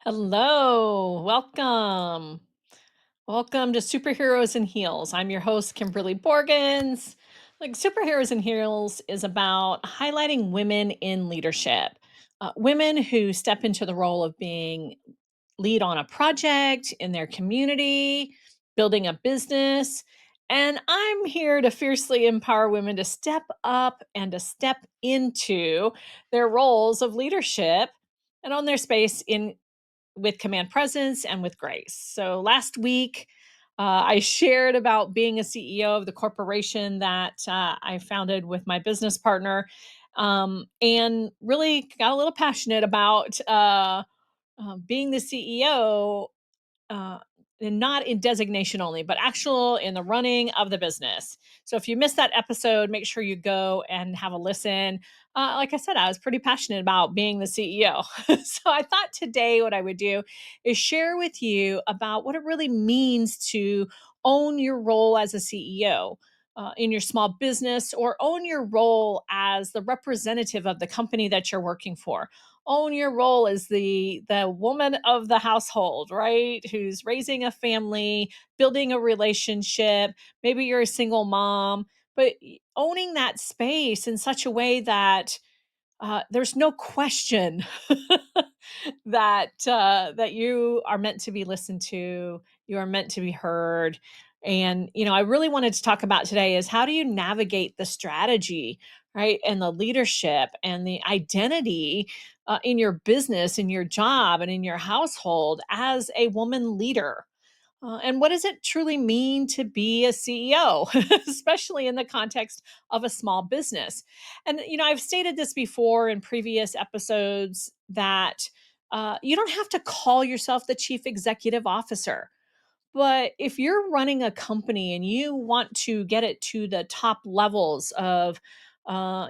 Hello, welcome. Welcome to Superheroes in Heels. I'm your host, Kimberly Borgens. Superheroes in Heels is about highlighting women in leadership, women who step into the role of being lead on a project in their community, building a business. And I'm here to fiercely empower women to step up and to step into their roles of leadership and on their space in with command presence and with grace. So last week, I shared about being a CEO of the corporation that I founded with my business partner, and really got a little passionate about being the CEO, uh, and not in designation only, but actual in the running of the business. So if you missed that episode, make sure you go and have a listen. Like I said, I was pretty passionate about being the CEO. So I thought today what I would do is share with you about what it really means to own your role as a CEO. In your small business, or own your role as the representative of the company that you're working for. Own your role as the woman of the household, right? Who's raising a family, building a relationship. Maybe you're a single mom, but owning that space in such a way that there's no question that you are meant to be listened to, you are meant to be heard. And I really wanted to talk about today is how do you navigate the strategy, right, and the leadership and the identity in your business, in your job, and in your household as a woman leader. And what does it truly mean to be a CEO, especially in the context of a small business? And, I've stated this before in previous episodes that you don't have to call yourself the chief executive officer. But if you're running a company and you want to get it to the top levels of,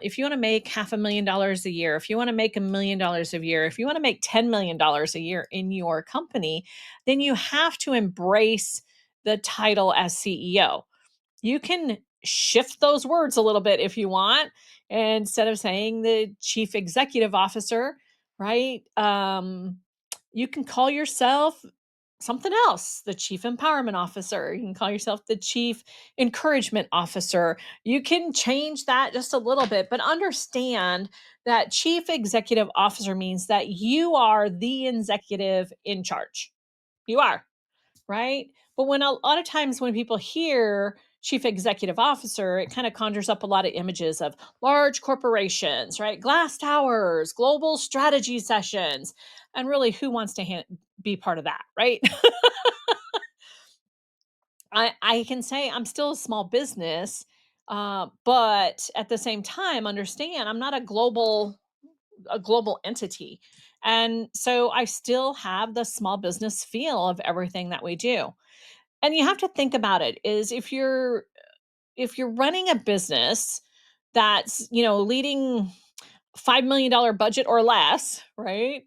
if you want to make $500,000 a year, if you want to make $1 million a year, if you want to make $10 million a year in your company, then you have to embrace the title as CEO. You can shift those words a little bit if you want. And instead of saying the chief executive officer, right? You can call yourself something else, the chief empowerment officer. You can call yourself the chief encouragement officer. You can change that just a little bit, but understand that chief executive officer means that you are the executive in charge. You are, right? But when a lot of times when people hear chief executive officer, it kind of conjures up a lot of images of large corporations, right? Glass towers, global strategy sessions. And really, who wants to be part of that, right? I can say I'm still a small business, but at the same time, understand I'm not a global entity, and so I still have the small business feel of everything that we do. And you have to think about it is if you're running a business that's leading $5 million budget or less, right?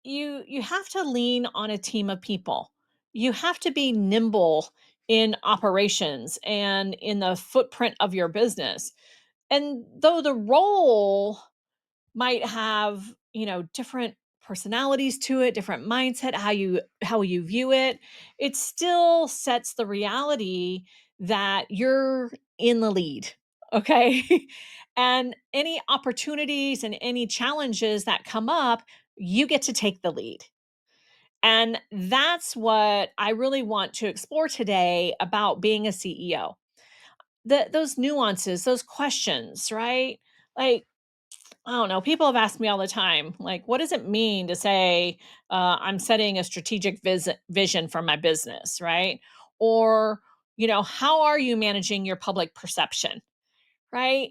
You have to lean on a team of people. You have to be nimble in operations and in the footprint of your business. And though the role might have, different personalities to it, different mindset, how you view it, it still sets the reality that you're in the lead. Okay. And any opportunities and any challenges that come up, you get to take the lead. And that's what I really want to explore today about being a CEO. Those nuances, those questions, right? Like, I don't know. People have asked me all the time, like, what does it mean to say, I'm setting a strategic vision for my business, right? Or, how are you managing your public perception, right?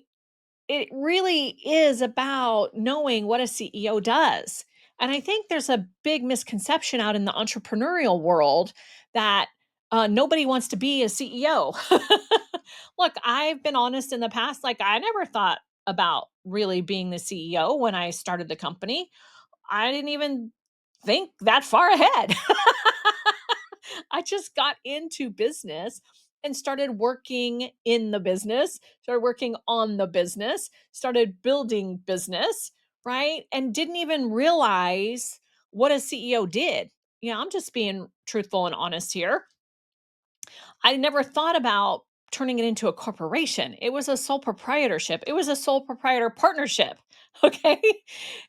It really is about knowing what a CEO does. And I think there's a big misconception out in the entrepreneurial world that nobody wants to be a CEO. Look, I've been honest in the past. Like, I never thought about really being the CEO when I started the company. I didn't even think that far ahead. I just got into business and started working in the business, started working on the business, started building business, right? And didn't even realize what a CEO did. I'm just being truthful and honest here. I never thought about turning it into a corporation. It was a sole proprietorship. It was a sole proprietor partnership. Okay.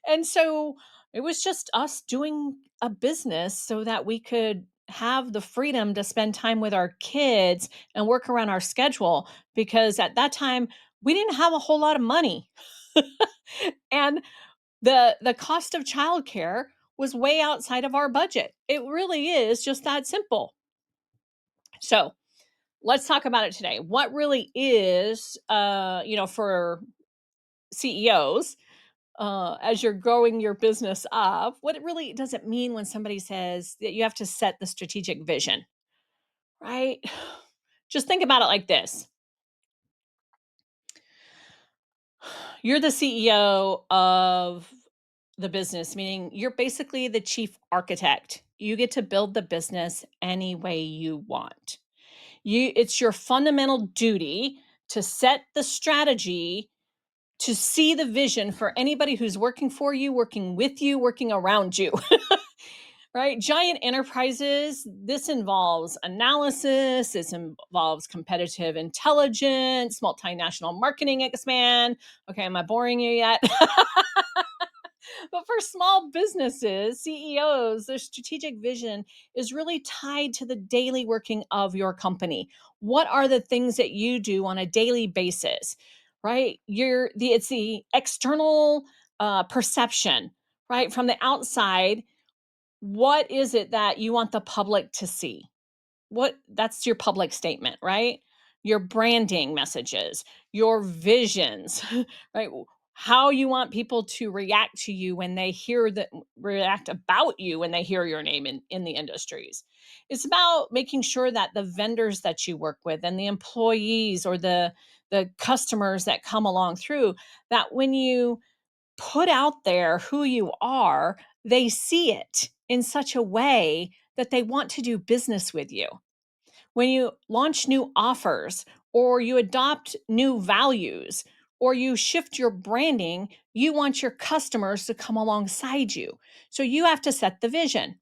And so it was just us doing a business so that we could have the freedom to spend time with our kids and work around our schedule, because at that time we didn't have a whole lot of money. And the cost of childcare was way outside of our budget. It really is just that simple. So, let's talk about it today. What really is, for CEOs, as you're growing your business up, what it really does it mean when somebody says that you have to set the strategic vision, right? Just think about it like this. You're the CEO of the business, meaning you're basically the chief architect. You get to build the business any way you want. It's your fundamental duty to set the strategy, to see the vision for anybody who's working for you, working with you, working around you. Right? Giant enterprises, this involves analysis, this involves competitive intelligence, multinational marketing expand. Okay, am I boring you yet? But for small businesses, CEOs, their strategic vision is really tied to the daily working of your company. What are the things that you do on a daily basis? Right? It's the external perception, right? From the outside, what is it that you want the public to see? That's your public statement, right? Your branding messages, your visions, right? How you want people to react to you when they hear that, react about you when they hear your name in the industries. It's about making sure that the vendors that you work with and the employees or the customers that come along through, that when you put out there who you are, they see it in such a way that they want to do business with you. When you launch new offers or you adopt new values or you shift your branding, you want your customers to come alongside you. So you have to set the vision.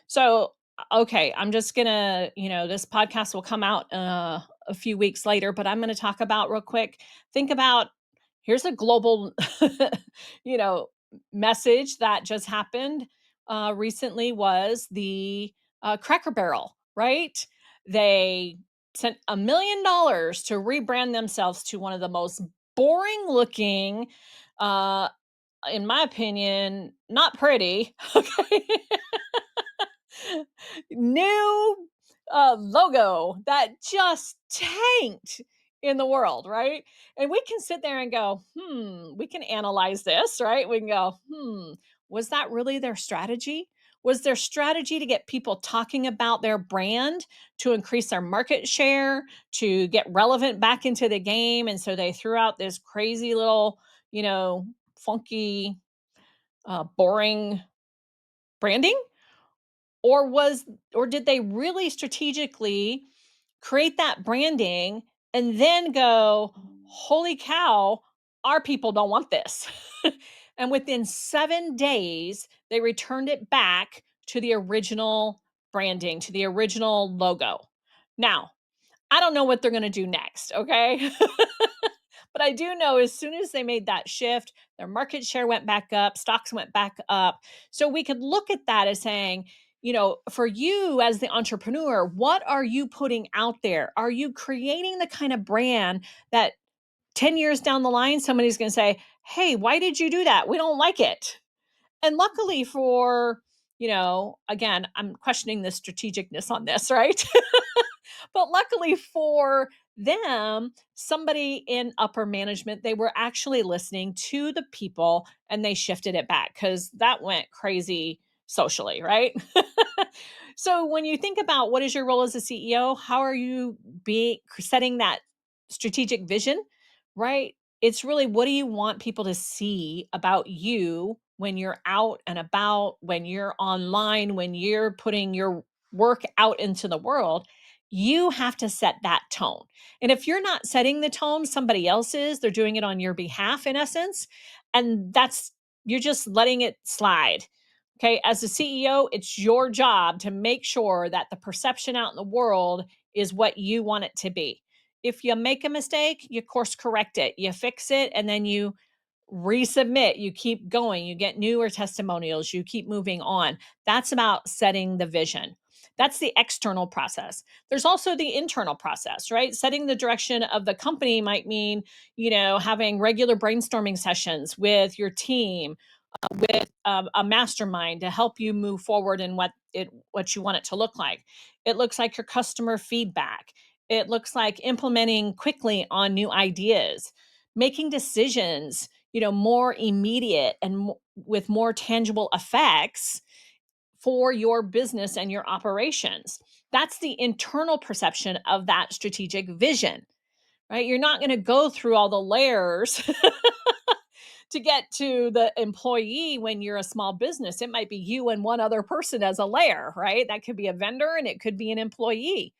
So, okay, I'm just gonna, this podcast will come out a few weeks later, but I'm gonna talk about real quick. Think about, here's a global, you know, message that just happened recently was the Cracker Barrel, right? They sent $1 million to rebrand themselves to one of the most boring looking, uh, in my opinion, not pretty. Okay. New logo that just tanked in the world, right? And we can sit there and go, we can analyze this, right? We can go, was that really their strategy? Was their strategy to get people talking about their brand, to increase their market share, to get relevant back into the game? And so they threw out this crazy little, funky, boring branding? Or did they really strategically create that branding and then go, holy cow, our people don't want this? And within 7 days they returned it back to the original branding, to the original logo. Now, I don't know what they're going to do next, okay? But I do know as soon as they made that shift, their market share went back up, stocks went back up. So we could look at that as saying, for you as the entrepreneur, what are you putting out there? Are you creating the kind of brand that 10 years down the line, somebody's going to say, hey, why did you do that? We don't like it. And luckily for, again, I'm questioning the strategicness on this, right? But luckily for them, somebody in upper management, they were actually listening to the people and they shifted it back because that went crazy socially, right? So when you think about what is your role as a CEO, how are you being setting that strategic vision, right? It's really, what do you want people to see about you when you're out and about, when you're online, when you're putting your work out into the world? You have to set that tone. And if you're not setting the tone, somebody else is. They're doing it on your behalf, in essence. And you're just letting it slide. Okay. As a CEO, it's your job to make sure that the perception out in the world is what you want it to be. If you make a mistake, you course correct it, you fix it, and then you resubmit, you keep going, you get newer testimonials, you keep moving on. That's about setting the vision. That's the external process. There's also the internal process, right? Setting the direction of the company might mean, having regular brainstorming sessions with your team, with a mastermind to help you move forward in what you want it to look like. It looks like your customer feedback. It looks like implementing quickly on new ideas, making decisions, more immediate and with more tangible effects for your business and your operations. That's the internal perception of that strategic vision, right? You're not going to go through all the layers to get to the employee when you're a small business. It might be you and one other person as a layer, right? That could be a vendor and it could be an employee.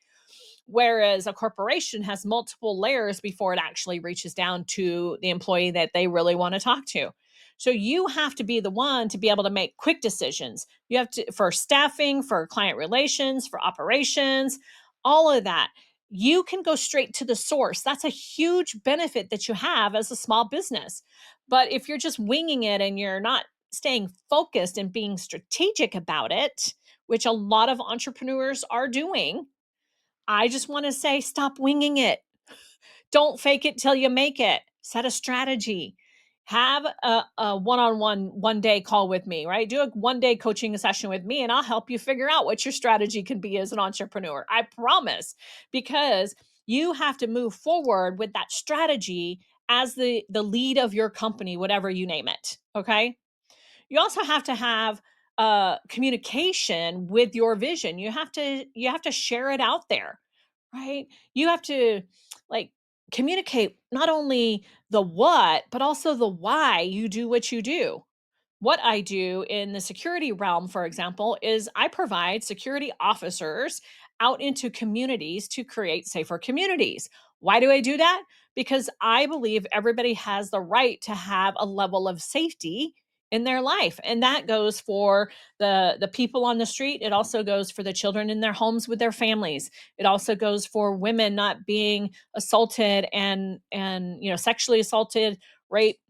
Whereas a corporation has multiple layers before it actually reaches down to the employee that they really want to talk to. So you have to be the one to be able to make quick decisions. You have to, for staffing, for client relations, for operations, all of that. You can go straight to the source. That's a huge benefit that you have as a small business. But if you're just winging it and you're not staying focused and being strategic about it, which a lot of entrepreneurs are doing, I just want to say stop winging it. Don't fake it till you make it. Set a strategy. Have a one-on-one 1 day call with me, right? Do a 1 day coaching session with me and I'll help you figure out what your strategy can be as an entrepreneur. I promise. Because you have to move forward with that strategy as the lead of your company, whatever you name it. Okay? You also have to have communication with your vision. You have to share it out there, right? You have to, like, communicate not only the what but also the why you do what you do. What I do in the security realm, for example, is I provide security officers out into communities to create safer communities. Why do I do that? Because I believe everybody has the right to have a level of safety in their life. And that goes for the people on the street. It also goes for the children in their homes with their families. It also goes for women not being assaulted and sexually assaulted, raped,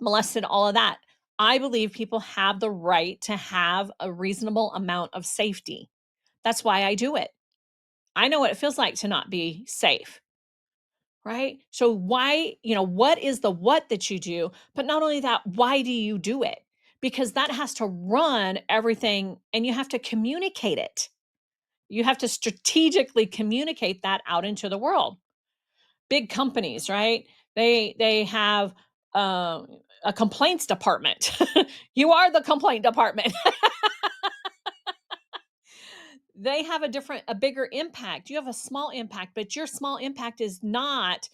molested, all of that. I believe people have the right to have a reasonable amount of safety. That's why I do it. I know what it feels like to not be safe, right? So, what is the what that you do? But not only that, why do you do it? Because that has to run everything and you have to communicate it. You have to strategically communicate that out into the world. Big companies, right? They have a complaints department. You are the complaint department. They have a bigger impact. You have a small impact, but your small impact is not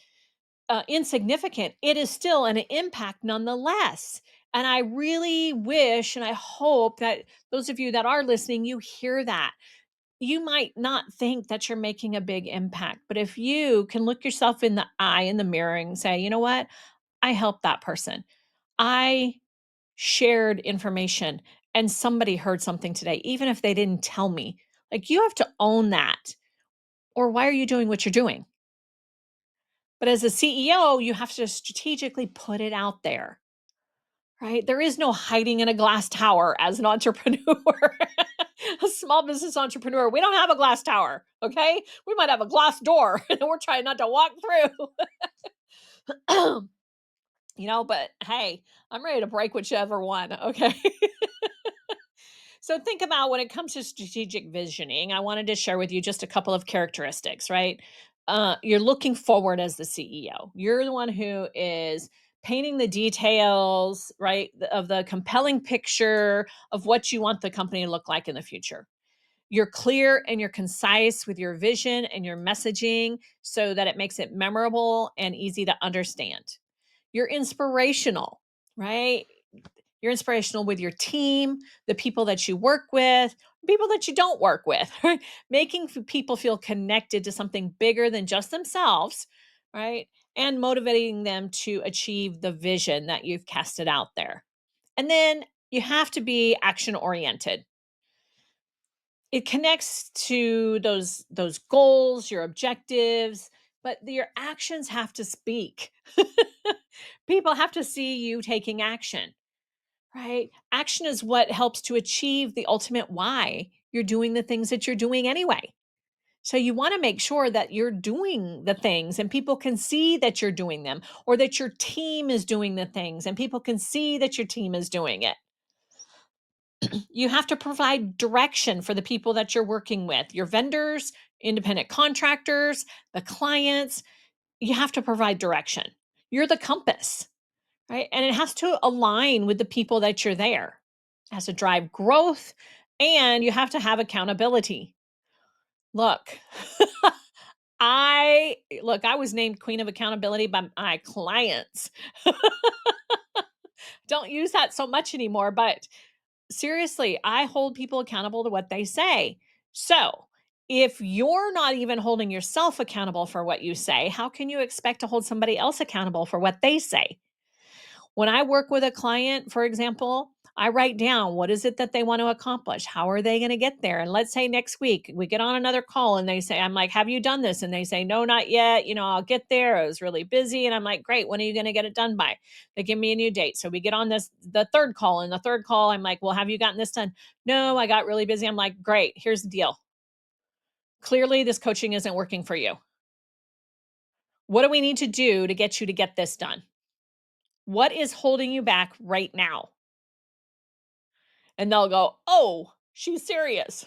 insignificant. It is still an impact nonetheless. And I really wish and I hope that those of you that are listening, you hear that. You might not think that you're making a big impact, but if you can look yourself in the eye in the mirror and say, you know what? I helped that person. I shared information and somebody heard something today, even if they didn't tell me. Like, you have to own that. Or why are you doing what you're doing? But as a CEO, you have to strategically put it out there, right? There is no hiding in a glass tower as an entrepreneur. A small business entrepreneur, we don't have a glass tower, okay? We might have a glass door and we're trying not to walk through. But hey, I'm ready to break whichever one, okay? So think about when it comes to strategic visioning, I wanted to share with you just a couple of characteristics, right? You're looking forward as the CEO. You're the one who is painting the details, right, of the compelling picture of what you want the company to look like in the future. You're clear and you're concise with your vision and your messaging so that it makes it memorable and easy to understand. You're inspirational, right? You're inspirational with your team, the people that you work with, people that you don't work with, right? Making people feel connected to something bigger than just themselves, right? And motivating them to achieve the vision that you've casted out there. And then You have to be action oriented. It connects to those goals, your objectives, but your actions have to speak. People have to see you taking action, right? Action is what helps to achieve the ultimate why you're doing the things that you're doing anyway. So you want to make sure that you're doing the things and people can see that you're doing them, or that your team is doing the things and people can see that your team is doing it. You have to provide direction for the people that you're working with, your vendors, independent contractors, the clients. You have to provide direction. You're the compass, right? And it has to align with the people that you're there. It has to drive growth, and you have to have accountability. Look, I was named queen of accountability by my clients. Don't use that so much anymore, but seriously, I hold people accountable to what they say. So, if you're not even holding yourself accountable for what you say, how can you expect to hold somebody else accountable for what they say? When I work with a client, for example, I write down what is it that they want to accomplish? How are they going to get there? And let's say next week we get on another call and they say, I'm like, have you done this? And they say, no, not yet. I'll get there. I was really busy. And I'm like, great. When are you going to get it done by? They give me a new date. So we get on the third call. And the third call, I'm like, well, have you gotten this done? No, I got really busy. I'm like, great. Here's the deal. Clearly, this coaching isn't working for you. What do we need to do to get you to get this done? What is holding you back right now? And they'll go, "Oh, she's serious."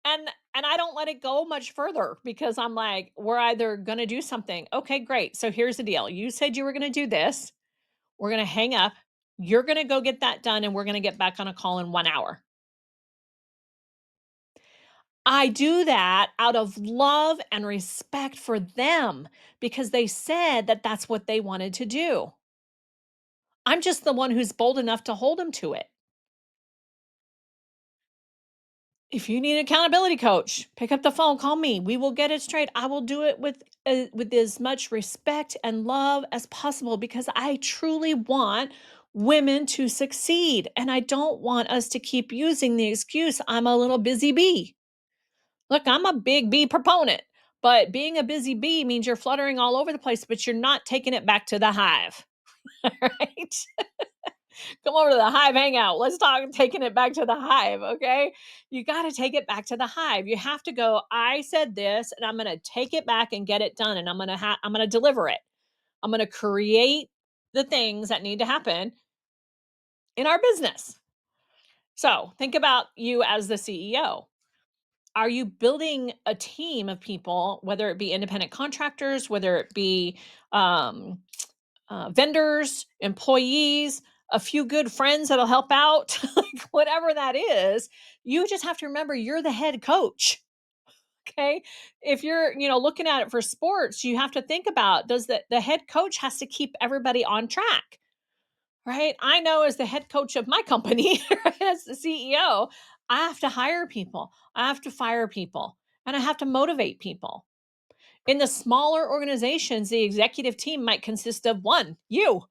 And I don't let it go much further because I'm like, "We're either gonna do something. Okay, great. So here's the deal. You said you were gonna do this. We're gonna hang up. You're gonna go get that done, and we're gonna get back on a call in 1 hour." I do that out of love and respect for them because they said that that's what they wanted to do. I'm just the one who's bold enough to hold them to it. If you need an accountability coach, pick up the phone, call me. We will get it straight. I will do it with as much respect and love as possible because I truly want women to succeed, and I don't want us to keep using the excuse I'm a little busy bee. Look, I'm a big bee proponent, but being a busy bee means you're fluttering all over the place, but you're not taking it back to the hive. Right? Come over to the hive hangout. Let's talk taking it back to the hive, okay? You got to take it back to the hive. You have to go, I said this and I'm going to take it back and get it done and I'm going to deliver it. I'm going to create the things that need to happen in our business. So, think about you as the CEO. Are you building a team of people, whether it be independent contractors, whether it be um, vendors, employees, a few good friends that'll help out, like whatever that is, you just have to remember you're the head coach. Okay. If you're, looking at it for sports, you have to think about does the head coach has to keep everybody on track, right? I know as the head coach of my company, right, as the CEO, I have to hire people, I have to fire people, and I have to motivate people. In the smaller organizations, the executive team might consist of one, you.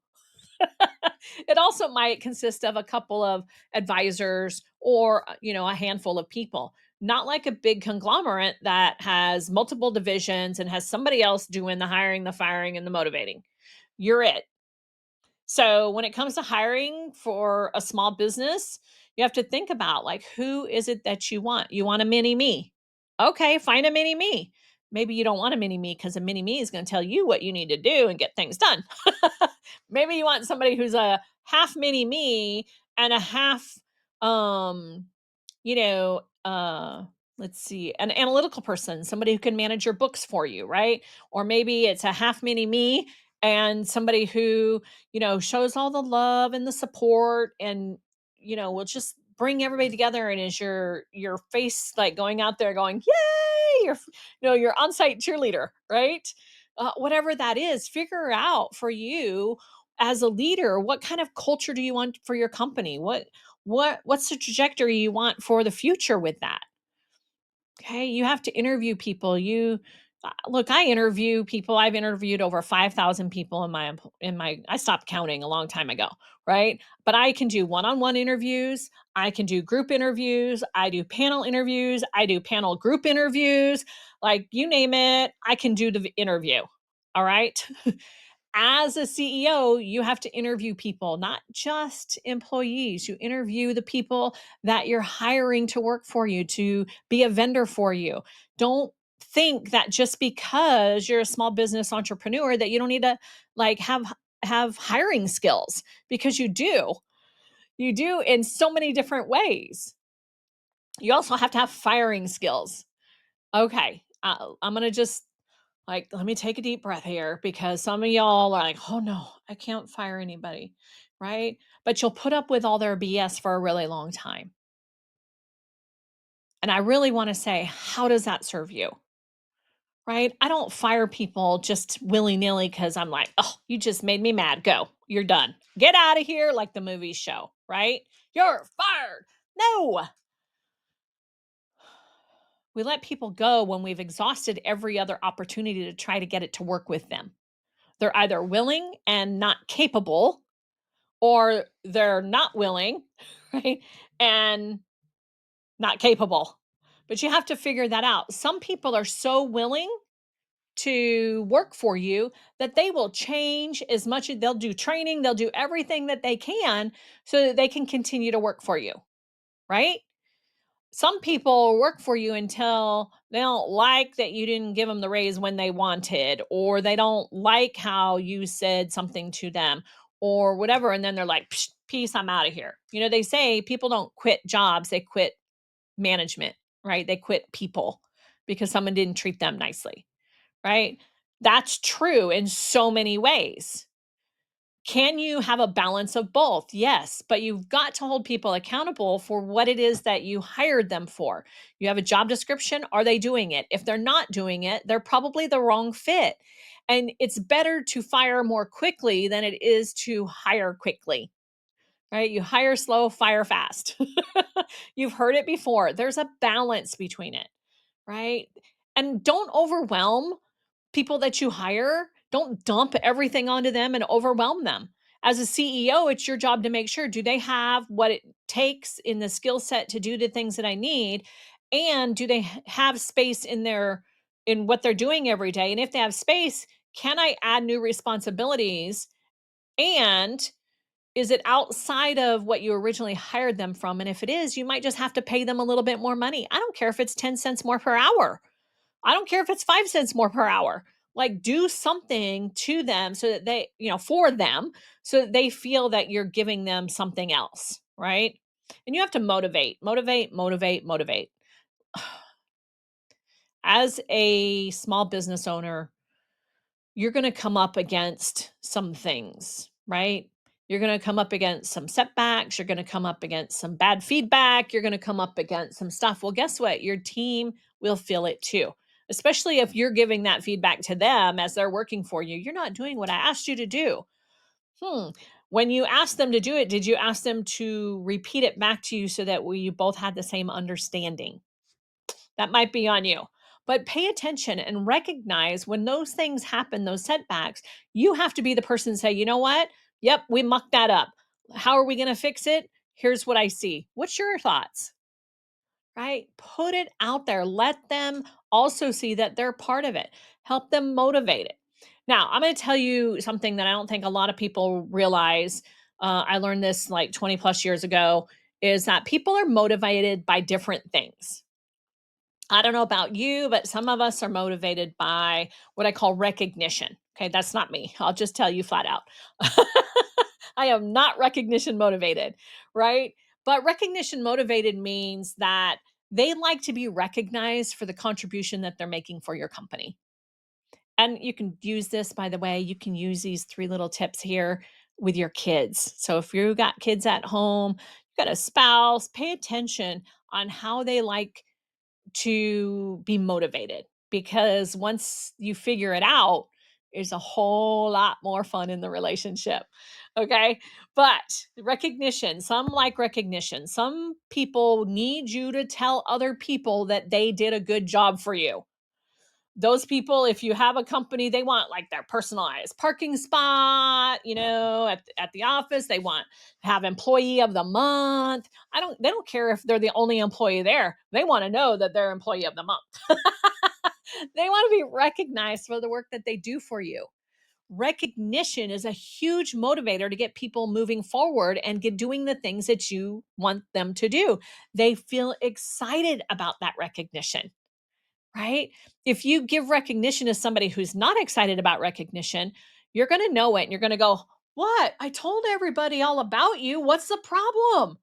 It also might consist of a couple of advisors or, a handful of people. Not like a big conglomerate that has multiple divisions and has somebody else doing the hiring, the firing, and the motivating. You're it. So when it comes to hiring for a small business, you have to think about like who is it that you want? You want a mini me. Okay, find a mini me. Maybe you don't want a mini me because a mini me is going to tell you what you need to do and get things done. Maybe you want somebody who's a half mini me and a half um you know, let's see, an analytical person, somebody who can manage your books for you, right? Or maybe it's a half mini me and somebody who, shows all the love and the support and, will just bring everybody together and is your face like going out there going, yay, your on-site cheerleader, right? Whatever that is, figure out for you as a leader, what kind of culture do you want for your company? What's the trajectory you want for the future with that? Okay, you have to interview people. Look, I interview people. I've interviewed over 5,000 people I stopped counting a long time ago, right? But I can do one-on-one interviews, I can do group interviews, I do panel interviews, I do panel group interviews, like you name it, I can do the interview. All right? As a CEO, you have to interview people, not just employees. You interview the people that you're hiring to work for you, to be a vendor for you. Don't think that just because you're a small business entrepreneur that you don't need to like have hiring skills, because you do. You do in so many different ways. You also have to have firing skills. Okay, I'm going to just like, let me take a deep breath here, because some of y'all are like, oh no, I can't fire anybody, right? But you'll put up with all their BS for a really long time. And I really want to say, how does that serve you? Right? I don't fire people just willy nilly because I'm like, oh, you just made me mad. Go, you're done. Get out of here, like the movies show, right? You're fired. No, we let people go when we've exhausted every other opportunity to try to get it to work with them. They're either willing and not capable, or they're not willing, right? And not capable. But you have to figure that out. Some people are so willing to work for you that they will change as much as they'll do training, they'll do everything that they can so that they can continue to work for you, right? Some people work for you until they don't like that you didn't give them the raise when they wanted, or they don't like how you said something to them, or whatever. And then they're like, "Psh, peace, I'm out of here." You know, they say people don't quit jobs, they quit management, right? They quit people because someone didn't treat them nicely, right? That's true in so many ways. Can you have a balance of both? Yes, but you've got to hold people accountable for what it is that you hired them for. You have a job description. Are they doing it? If they're not doing it, they're probably the wrong fit. And it's better to fire more quickly than it is to hire quickly, right? You hire slow, fire fast. You've heard it before. There's a balance between it, right? And don't overwhelm people that you hire. Don't dump everything onto them and overwhelm them. As a CEO, it's your job to make sure, do they have what it takes in the skill set to do the things that I need, and do they have space in what they're doing every day? And if they have space, can I add new responsibilities, and is it outside of what you originally hired them from? And if it is, you might just have to pay them a little bit more money. I don't care if it's 10 cents more per hour. I don't care if it's 5 cents more per hour. Like, do something to them so that they, for them, so that they feel that you're giving them something else, right? And you have to motivate, motivate, motivate, motivate. As a small business owner, you're going to come up against some things, right? You're going to come up against some setbacks. You're going to come up against some bad feedback. You're going to come up against some stuff. Well, guess what? Your team will feel it too, especially if you're giving that feedback to them as they're working for you. You're not doing what I asked you to do. When you asked them to do it, did you ask them to repeat it back to you so that we both had the same understanding? That might be on you. But pay attention and recognize when those things happen, those setbacks, you have to be the person to say, you know what? Yep, we mucked that up. How are we going to fix it? Here's what I see. What's your thoughts? Right? Put it out there. Let them also see that they're part of it. Help them motivate it. Now, I'm going to tell you something that I don't think a lot of people realize. I learned this like 20 plus years ago, is that people are motivated by different things. I don't know about you, but some of us are motivated by what I call recognition. Okay, that's not me. I'll just tell you flat out. I am not recognition motivated, right? But recognition motivated means that they like to be recognized for the contribution that they're making for your company. And you can use this, by the way, you can use these three little tips here with your kids. So if you got kids at home, you got a spouse, pay attention on how they like to be motivated, because once you figure it out, it's a whole lot more fun in the relationship. Okay. But recognition, some like recognition. Some people need you to tell other people that they did a good job for you. Those people, if you have a company, they want like their personalized parking spot, at the office. They want to have employee of the month. They don't care if they're the only employee there. They want to know that they're employee of the month. They want to be recognized for the work that they do for you. Recognition is a huge motivator to get people moving forward and get doing the things that you want them to do. They feel excited about that recognition, right? If you give recognition to somebody who's not excited about recognition, you're going to know it and you're going to go, "What? I told everybody all about you. What's the problem?"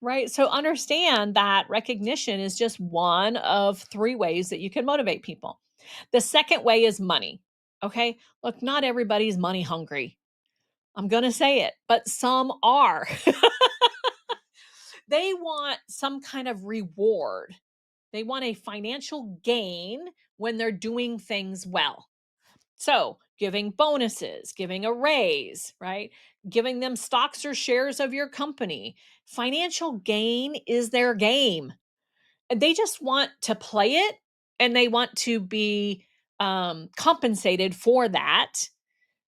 Right? So understand that recognition is just one of three ways that you can motivate people. The second way is money. Okay? Look, not everybody's money hungry. I'm going to say it, but some are. They want some kind of reward. They want a financial gain when they're doing things well. So, giving bonuses, giving a raise, right? Giving them stocks or shares of your company. Financial gain is their game. And they just want to play it and they want to be compensated for that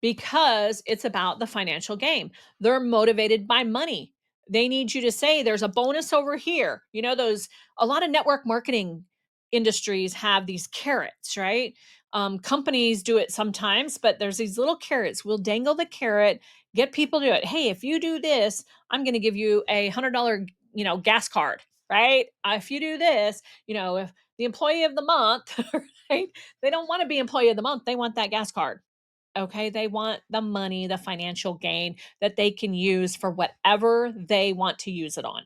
because it's about the financial game. They're motivated by money. They need you to say there's a bonus over here. Those a lot of network marketing industries have these carrots, right? Companies do it sometimes, but there's these little carrots. We'll dangle the carrot, get people to do it. Hey, if you do this, I'm going to give you $100, gas card, right? If you do this, if the employee of the month, right? They don't want to be employee of the month. They want that gas card. Okay, they want the money, the financial gain that they can use for whatever they want to use it on.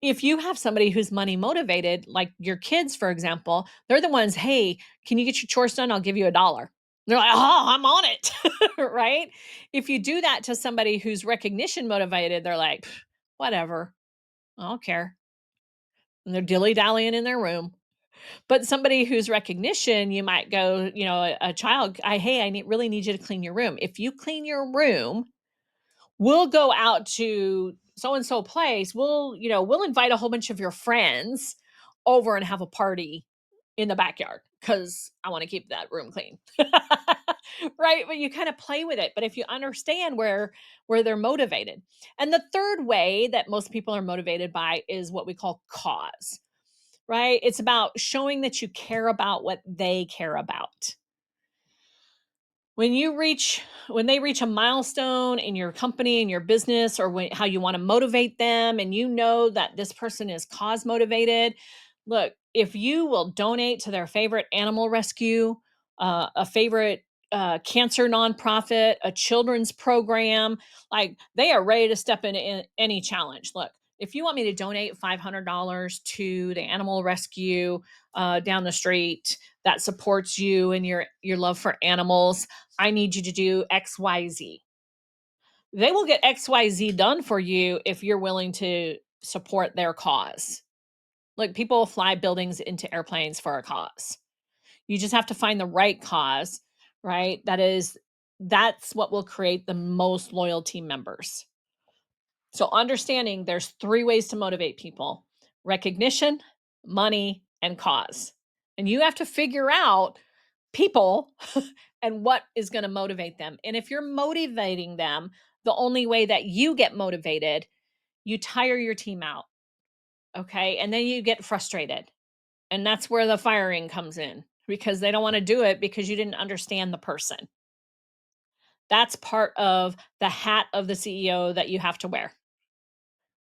If you have somebody who's money motivated, like your kids, for example, they're the ones, "Hey, can you get your chores done? I'll give you $1." They're like, "Oh, I'm on it." Right? If you do that to somebody who's recognition motivated, they're like, "Whatever. I don't care." And they're dilly-dallying in their room. But somebody who's recognition, you might go, a child, "Hey, really need you to clean your room. If you clean your room, we'll go out to so and so place. We'll invite a whole bunch of your friends over and have a party in the backyard because I want to keep that room clean." Right? But you kind of play with it. But if you understand where they're motivated. And the third way that most people are motivated by is what we call cause, right? It's about showing that you care about what they care about. When they reach a milestone in your company, in your business, or how you want to motivate them, and you know that this person is cause motivated, look, if you will donate to their favorite animal rescue, a favorite cancer nonprofit, a children's program, like they are ready to step in any challenge. Look, if you want me to donate $500 to the animal rescue down the street that supports you and your love for animals, I need you to do XYZ. They will get XYZ done for you if you're willing to support their cause. Like people fly buildings into airplanes for a cause. You just have to find the right cause, right? That's what will create the most loyal team members. So understanding there's three ways to motivate people: recognition, money, and cause. And you have to figure out people and what is going to motivate them. And if you're motivating them the only way that you get motivated, you tire your team out. Okay. And then you get frustrated. And that's where the firing comes in because they don't want to do it because you didn't understand the person. That's part of the hat of the CEO that you have to wear,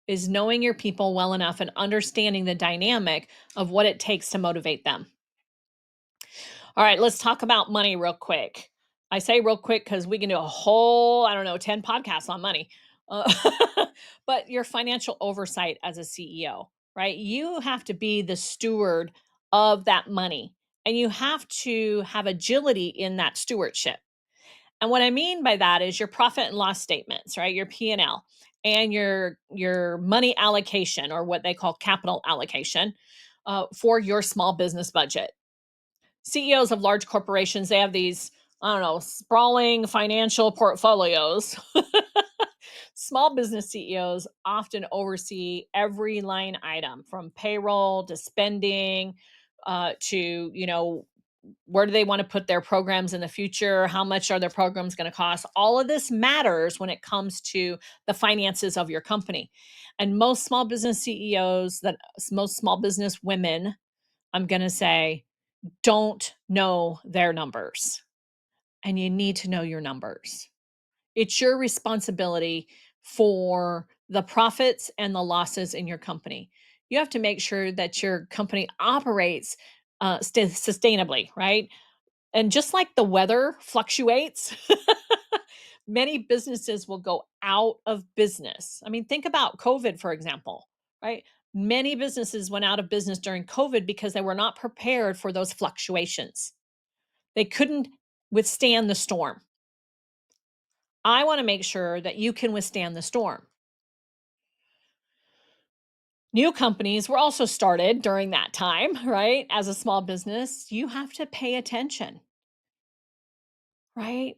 is knowing your people well enough and understanding the dynamic of what it takes to motivate them. All right, let's talk about money real quick. I say real quick because we can do a whole, I don't know, 10 podcasts on money. Uh, but your financial oversight as a CEO, right? You have to be the steward of that money and you have to have agility in that stewardship. And what I mean by that is your profit and loss statements, right? Your P&L and your money allocation, or what they call capital allocation, for your small business budget. CEOs of large corporations, they have these, I don't know, sprawling financial portfolios. Small business CEOs often oversee every line item from payroll to spending, to, where do they want to put their programs in the future? How much are their programs going to cost? All of this matters when it comes to the finances of your company. And most small business CEOs, most small business women, I'm going to say, don't know their numbers. And you need to know your numbers. It's your responsibility for the profits and the losses in your company. You have to make sure that your company operates sustainably, right? And just like the weather fluctuates, many businesses will go out of business. I mean, think about COVID, for example, right? Many businesses went out of business during COVID because they were not prepared for those fluctuations. They couldn't withstand the storm. I want to make sure that you can withstand the storm. New companies were also started during that time, right? As a small business, you have to pay attention, right?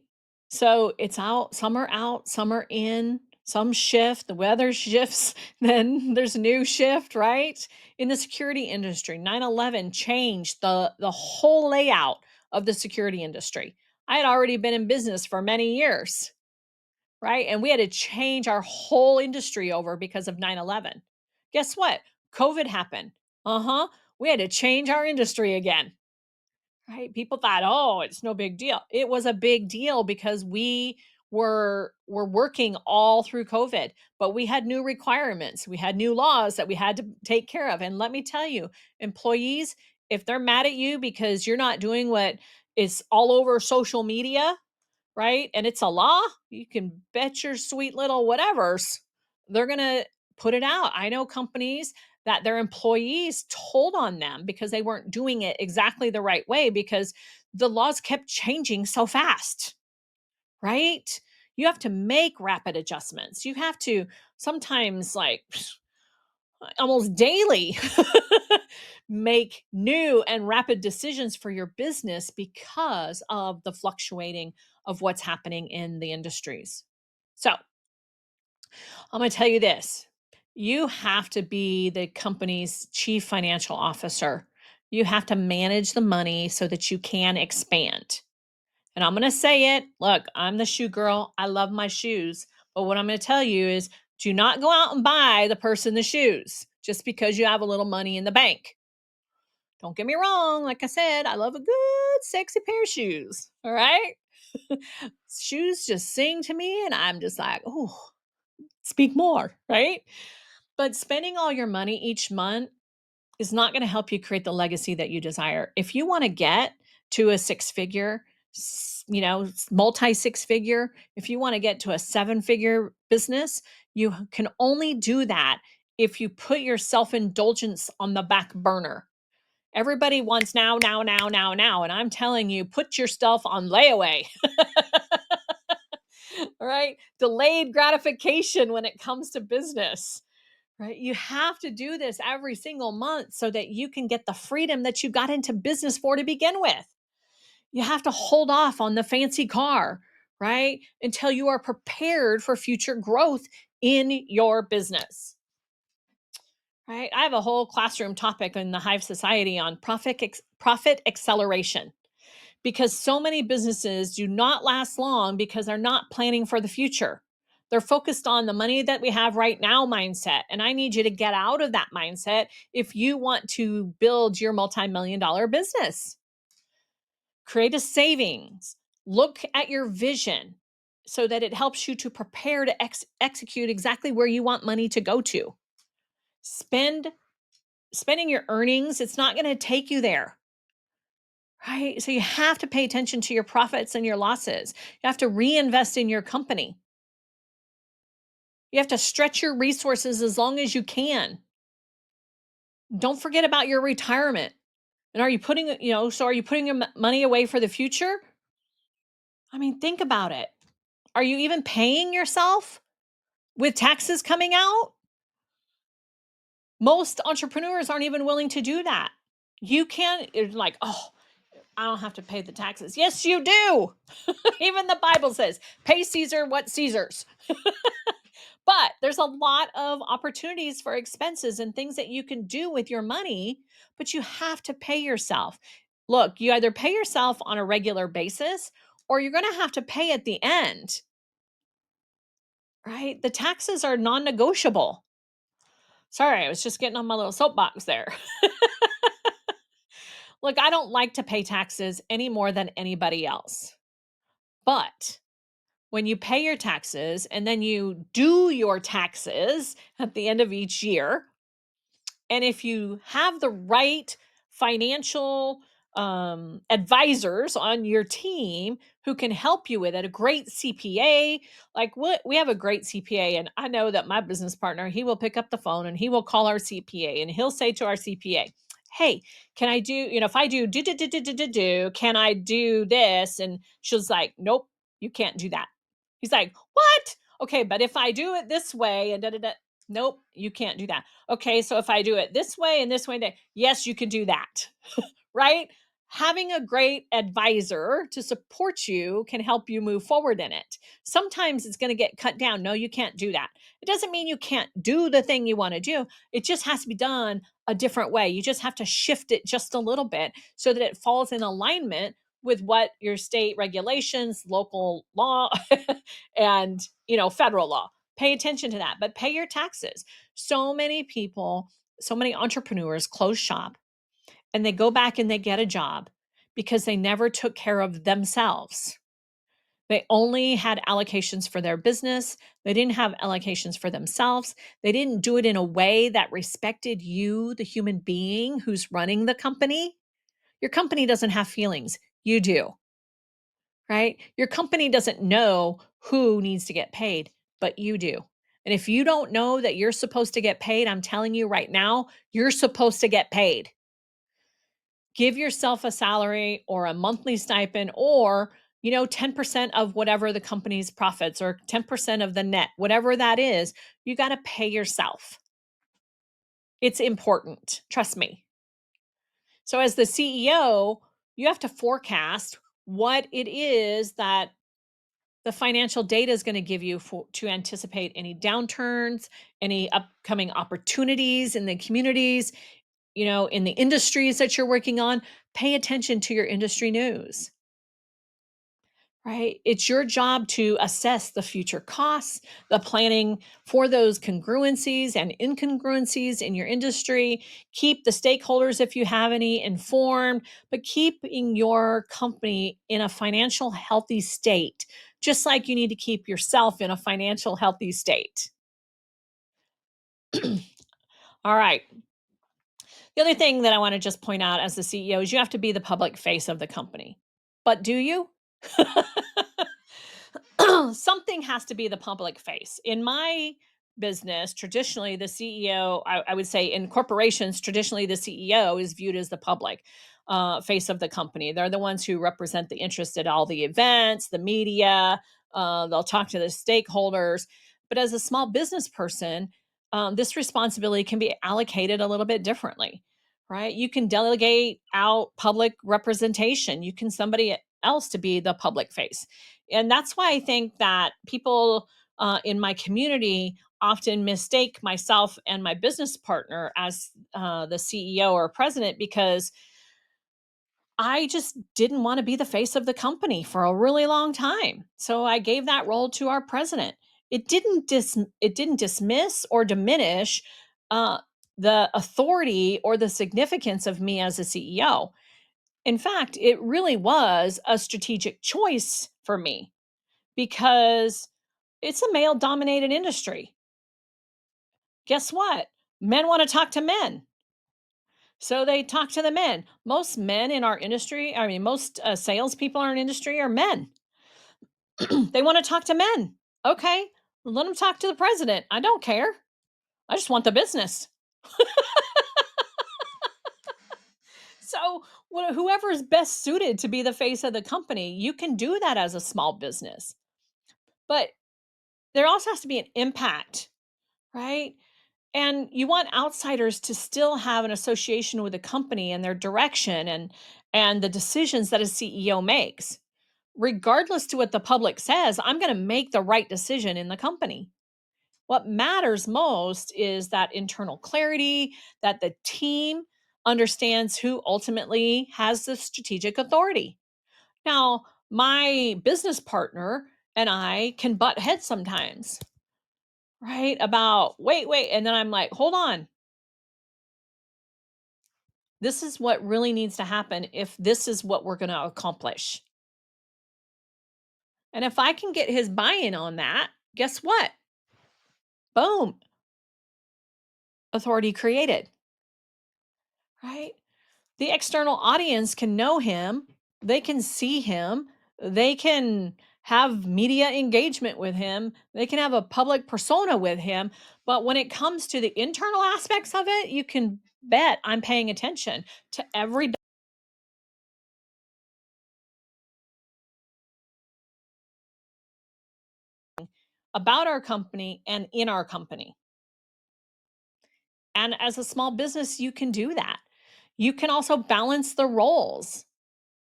So it's out, some are in, some shift, the weather shifts, then there's a new shift, right? In the security industry, 9/11 changed the whole layout of the security industry. I had already been in business for many years, right? And we had to change our whole industry over because of 9/11. Guess what? COVID happened. Uh-huh. We had to change our industry again. Right? People thought, "Oh, it's no big deal." It was a big deal because we were working all through COVID, but we had new requirements. We had new laws that we had to take care of. And let me tell you, employees, if they're mad at you because you're not doing what is all over social media, right? And it's a law, you can bet your sweet little whatevers they're going to put it out. I know companies that their employees told on them because they weren't doing it exactly the right way because the laws kept changing so fast, right? You have to make rapid adjustments. You have to sometimes, like, almost daily, make new and rapid decisions for your business because of the fluctuating of what's happening in the industries. So, I'm going to tell you this: you have to be the company's chief financial officer. You have to manage the money so that you can expand. And I'm going to say it, look, I'm the shoe girl. I love my shoes. But what I'm going to tell you is, do not go out and buy the person the shoes just because you have a little money in the bank. Don't get me wrong. Like I said, I love a good, sexy pair of shoes. All right. Shoes just sing to me, and I'm just like, oh, speak more. Right. But spending all your money each month is not going to help you create the legacy that you desire. If you want to get to a six figure, multi six figure, if you want to get to a seven figure business, you can only do that if you put your self indulgence on the back burner. Everybody wants now, now, now, now, now. And I'm telling you, put your stuff on layaway. All right. Delayed gratification when it comes to business. Right? You have to do this every single month so that you can get the freedom that you got into business for to begin with. You have to hold off on the fancy car, right? Until you are prepared for future growth in your business. Right? I have a whole classroom topic in the Hive Society on profit acceleration, because so many businesses do not last long because they're not planning for the future. They're focused on the money that we have right now mindset. And I need you to get out of that mindset if you want to build your multi-million dollar business. Create a savings, look at your vision so that it helps you to prepare to execute exactly where you want money to go to. Spending your earnings, it's not going to take you there. Right? So you have to pay attention to your profits and your losses. You have to reinvest in your company. You have to stretch your resources as long as you can. Don't forget about your retirement. And are you putting, are you putting your money away for the future? I mean, think about it. Are you even paying yourself with taxes coming out? Most entrepreneurs aren't even willing to do that. You can't, it's like, oh, I don't have to pay the taxes. Yes, you do. Even the Bible says, pay Caesar what Caesar's. But there's a lot of opportunities for expenses and things that you can do with your money, but you have to pay yourself. Look, you either pay yourself on a regular basis or you're going to have to pay at the end, right? The taxes are non negotiable. Sorry, I was just getting on my little soapbox there. Look, I don't like to pay taxes any more than anybody else. But when you pay your taxes and then you do your taxes at the end of each year, and if you have the right financial advisors on your team who can help you with it, a great CPA, like what we have a great CPA, and I know that my business partner, he will pick up the phone and he will call our CPA and he'll say to our CPA, "Hey, can I do, if I do, can I do this?" And she's like, "Nope, you can't do that." He's like, "What? Okay, but if I do it this way and da da da, nope, you can't do that. Okay, so if I do it this way and this way, then yes, you can do that." Right? Having a great advisor to support you can help you move forward in it. Sometimes it's going to get cut down. No, you can't do that. It doesn't mean you can't do the thing you want to do. It just has to be done a different way. You just have to shift it just a little bit so that it falls in alignment with what your state regulations, local law, and federal law. Pay attention to that, but pay your taxes. So many people, so many entrepreneurs close shop and they go back and they get a job because they never took care of themselves. They only had allocations for their business. They didn't have allocations for themselves. They didn't do it in a way that respected you, the human being who's running the company. Your company doesn't have feelings. You do, right? Your company doesn't know who needs to get paid, but you do. And if you don't know that you're supposed to get paid, I'm telling you right now, you're supposed to get paid. Give yourself a salary or a monthly stipend or 10% of whatever the company's profits or 10% of the net, whatever that is, you got to pay yourself. It's important, trust me. So as the CEO, you have to forecast what it is that the financial data is going to give you to anticipate any downturns, any upcoming opportunities in the communities, in the industries that you're working on. Pay attention to your industry news, right? It's your job to assess the future costs, the planning for those congruencies and incongruencies in your industry. Keep the stakeholders, if you have any, informed, but keeping your company in a financial healthy state, just like you need to keep yourself in a financial healthy state. All right. The other thing that I want to just point out as the CEO is you have to be the public face of the company. But do you? Something has to be the public face. In my business, traditionally, the CEO, I would say in corporations, traditionally, the CEO is viewed as the public face of the company. They're the ones who represent the interest at all the events, the media, they'll talk to the stakeholders. But as a small business person, this responsibility can be allocated a little bit differently, right? You can delegate out public representation. You can somebody else to be the public face. And that's why I think that people in my community often mistake myself and my business partner as the CEO or president because I just didn't want to be the face of the company for a really long time. So I gave that role to our president. It didn't dismiss or diminish uh, the authority or the significance of me as a CEO. In fact, it really was a strategic choice for me because it's a male dominated industry. Guess what? Men want to talk to men. So they talk to the men. Most men in our industry, I mean, most salespeople in our industry are men. They want to talk to men. Okay, let them talk to the president. I don't care. I just want the business. So, whoever is best suited to be the face of the company, you can do that as a small business. But there also has to be an impact, right? And you want outsiders to still have an association with the company and their direction and the decisions that a CEO makes. Regardless to what the public says, I'm going to make the right decision in the company. What matters most is that internal clarity, that the team understands who ultimately has the strategic authority. Now, my business partner and I can butt heads sometimes, right? About, wait. And then I'm like, hold on. This is what really needs to happen if this is what we're going to accomplish. And if I can get his buy in on that, guess what? Boom, authority created, right? The external audience can know him, they can see him, they can have media engagement with him, they can have a public persona with him. But when it comes to the internal aspects of it, you can bet I'm paying attention to every about our company and in our company. And as a small business, you can do that. You can also balance the roles.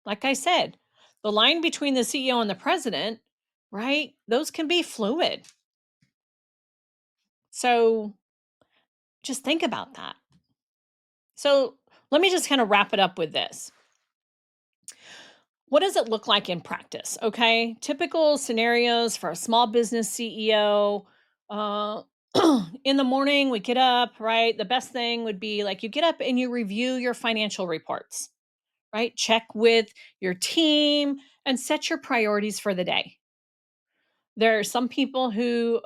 Like I said, the line between the CEO and the president, right? Those can be fluid. So just think about that. So let me just kind of wrap it up with this. What does it look like in practice? Okay. Typical scenarios for a small business CEO. Uh, in the morning, we get up, right? The best thing would be like you get up and you review your financial reports, right? Check with your team and set your priorities for the day. There are some people who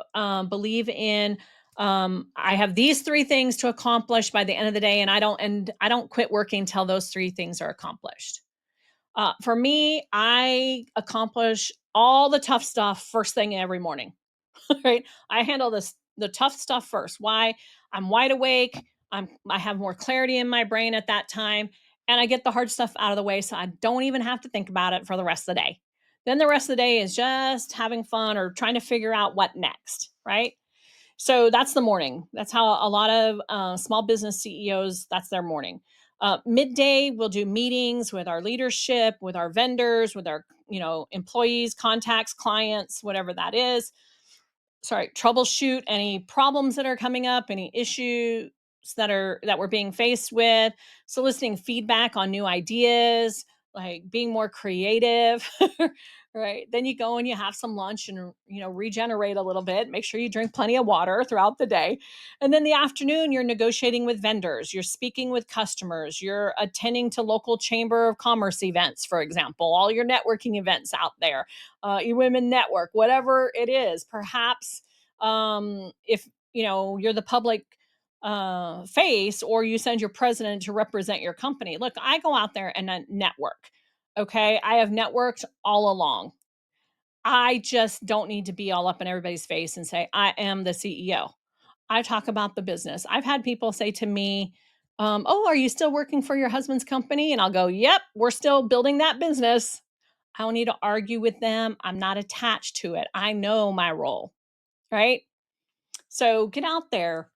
believe in I have these three things to accomplish by the end of the day, and I don't quit working until those three things are accomplished. For me, I accomplish all the tough stuff first thing every morning. Right? I handle the tough stuff first. Why? I'm wide awake. I have more clarity in my brain at that time, and I get the hard stuff out of the way so I don't even have to think about it for the rest of the day. Then the rest of the day is just having fun or trying to figure out what next, right? So that's the morning. That's how a lot of small business CEOs, that's their morning. Midday, we'll do meetings with our leadership, with our vendors, with our employees, contacts, clients, whatever that is. Sorry, troubleshoot any problems that are coming up, any issues that we're being faced with, soliciting feedback on new ideas, like being more creative. Right, then you go and you have some lunch and regenerate a little bit, make sure you drink plenty of water throughout the day. And then the afternoon, you're negotiating with vendors, you're speaking with customers, you're attending to local chamber of commerce events, for example, all your networking events out there, women network, whatever it is. Perhaps if you're the public face, or you send your president to represent your company. Look, I go out there and network. Okay, I have networked all along. I just don't need to be all up in everybody's face and say I am the CEO. I talk about the business. I've had people say to me, "Oh, are you still working for your husband's company?" And I'll go, "Yep, we're still building that business." I don't need to argue with them. I'm not attached to it. I know my role, right? So get out there,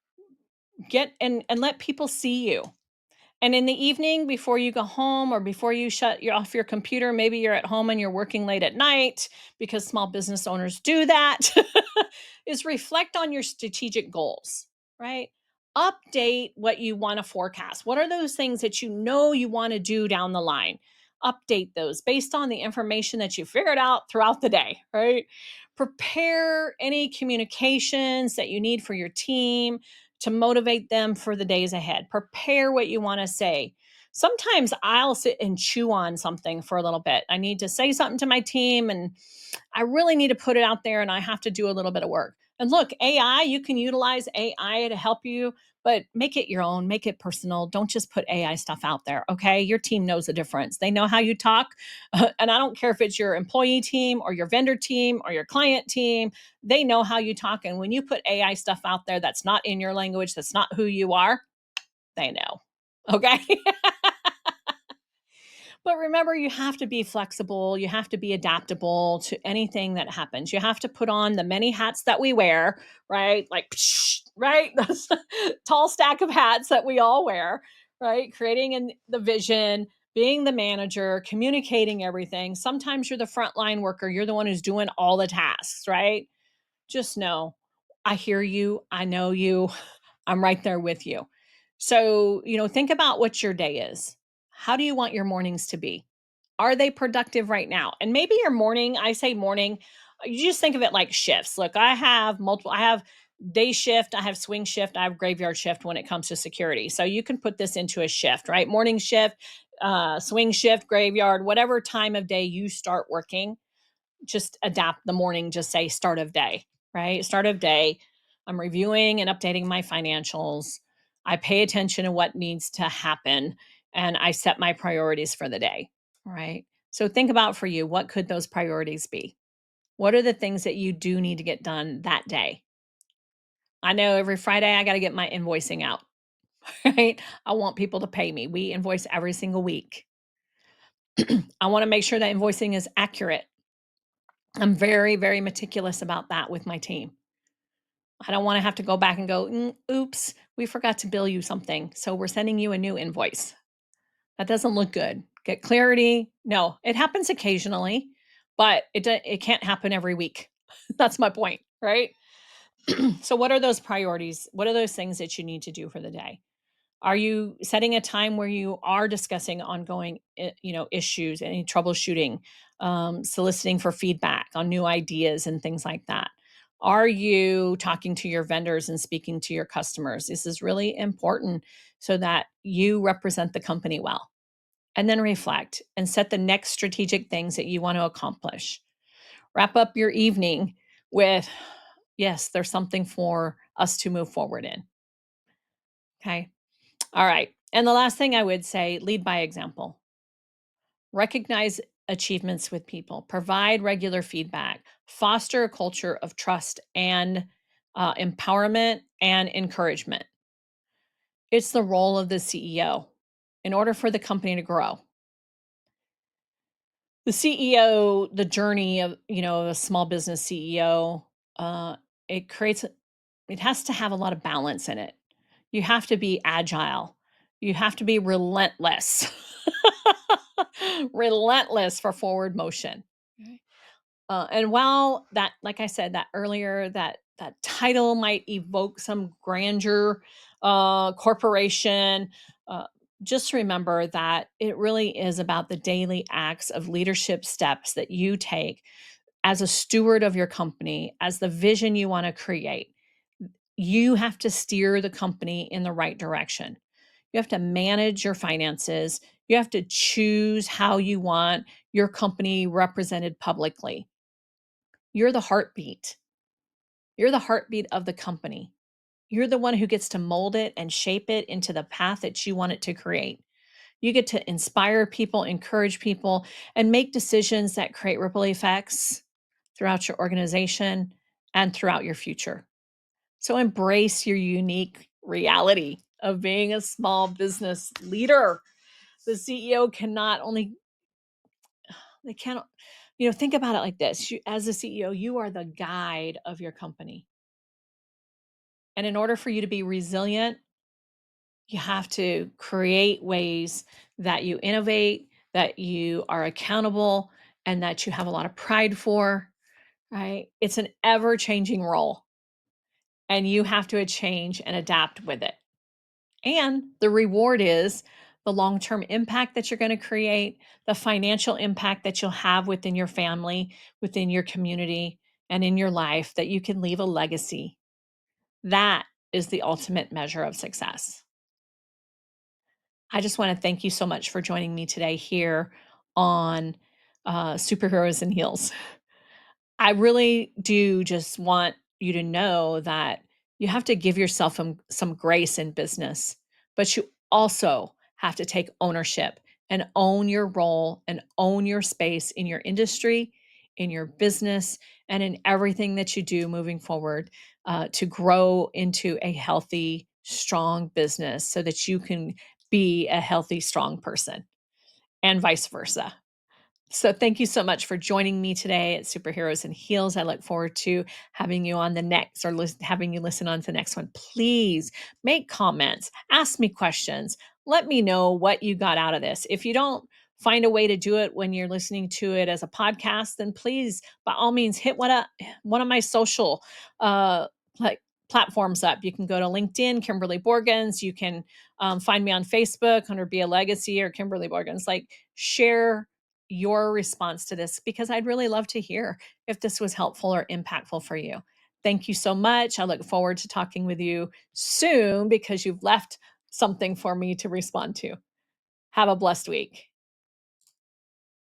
get and let people see you. And in the evening, before you go home or before you shut you off your computer, maybe you're at home and you're working late at night because small business owners do that, is reflect on your strategic goals, right? Update what you want to forecast. What are those things that you want to do down the line? Update those based on the information that you figured out throughout the day, right? Prepare any communications that you need for your team to motivate them for the days ahead. Prepare what you want to say. Sometimes I'll sit and chew on something for a little bit. I need to say something to my team and I really need to put it out there and I have to do a little bit of work. And look, AI, you can utilize AI to help you, but make it your own, make it personal. Don't just put AI stuff out there, okay? Your team knows the difference. They know how you talk. And I don't care if it's your employee team or your vendor team or your client team, they know how you talk. And when you put AI stuff out there that's not in your language, that's not who you are, they know. Okay. But remember, you have to be flexible. You have to be adaptable to anything that happens. You have to put on the many hats that we wear, right? Like, right? Those tall stack of hats that we all wear, right? Creating the vision, being the manager, communicating everything. Sometimes you're the frontline worker. You're the one who's doing all the tasks, right? Just know. I hear you. I know you. I'm right there with you. So, think about what your day is. How do you want your mornings to be? Are they productive right now? And maybe your morning, I say morning, you just think of it like shifts. Look, I have day shift, I have swing shift, I have graveyard shift when it comes to security. So you can put this into a shift, right? Morning shift, swing shift, graveyard, whatever time of day you start working, just adapt the morning, just say start of day, right? Start of day. I'm reviewing and updating my financials. I pay attention to what needs to happen and I set my priorities for the day, right? So think about for you, what could those priorities be? What are the things that you do need to get done that day? I know every Friday I got to get my invoicing out, right? I want people to pay me. We invoice every single week. I want to make sure that invoicing is accurate. I'm very, very meticulous about that with my team. I don't want to have to go back and go, oops, we forgot to bill you something. So we're sending you a new invoice. That doesn't look good. Get clarity. No, it happens occasionally, but it can't happen every week. That's my point, right? So what are those priorities? What are those things that you need to do for the day? Are you setting a time where you are discussing ongoing, issues, any troubleshooting, soliciting for feedback on new ideas and things like that? Are you talking to your vendors and speaking to your customers? This is really important so that you represent the company well. And then reflect and set the next strategic things that you want to accomplish. Wrap up your evening with, yes, there's something for us to move forward in. Okay. All right. And the last thing I would say, lead by example. Recognize achievements with people, provide regular feedback, foster a culture of trust and empowerment and encouragement. It's the role of the CEO in order for the company to grow. The CEO, the journey of, a small business CEO, uh, it creates, it has to have a lot of balance in it. You have to be agile. You have to be relentless. Relentless for forward motion. Okay. And while that, like I said, that earlier, that title might evoke some grandeur, corporation, uh, just remember that it really is about the daily acts of leadership steps that you take as a steward of your company, as the vision you want to create. You have to steer the company in the right direction. You have to manage your finances. You have to choose how you want your company represented publicly. You're the heartbeat. You're the heartbeat of the company. You're the one who gets to mold it and shape it into the path that you want it to create. You get to inspire people, encourage people, and make decisions that create ripple effects throughout your organization and throughout your future. So embrace your unique reality of being a small business leader. The CEO cannot only, they cannot, think about it like this. As a CEO, you are the guide of your company. And in order for you to be resilient, you have to create ways that you innovate, that you are accountable, and that you have a lot of pride for, right? It's an ever changing role, and you have to change and adapt with it. And the reward is the long term impact that you're going to create, the financial impact that you'll have within your family, within your community, and in your life, that you can leave a legacy. That is the ultimate measure of success. I just want to thank you so much for joining me today here on Superheroes and Heels. I really do just want you to know that you have to give yourself some grace in business, but you also have to take ownership and own your role and own your space in your industry, in your business, and in everything that you do moving forward to grow into a healthy, strong business so that you can be a healthy, strong person and vice versa. So thank you so much for joining me today at Superheroes and Heels. I look forward to having you on the next or having you listen on to the next one. Please make comments, ask me questions, let me know what you got out of this. If you don't find a way to do it when you're listening to it as a podcast, then please, by all means, hit one of my social like platforms up. You can go to LinkedIn, Kimberly Borgens. You can find me on Facebook under Be a Legacy or Kimberly Borgens. Like, share your response to this because I'd really love to hear if this was helpful or impactful for you. Thank you so much. I look forward to talking with you soon because you've left something for me to respond to. Have a blessed week.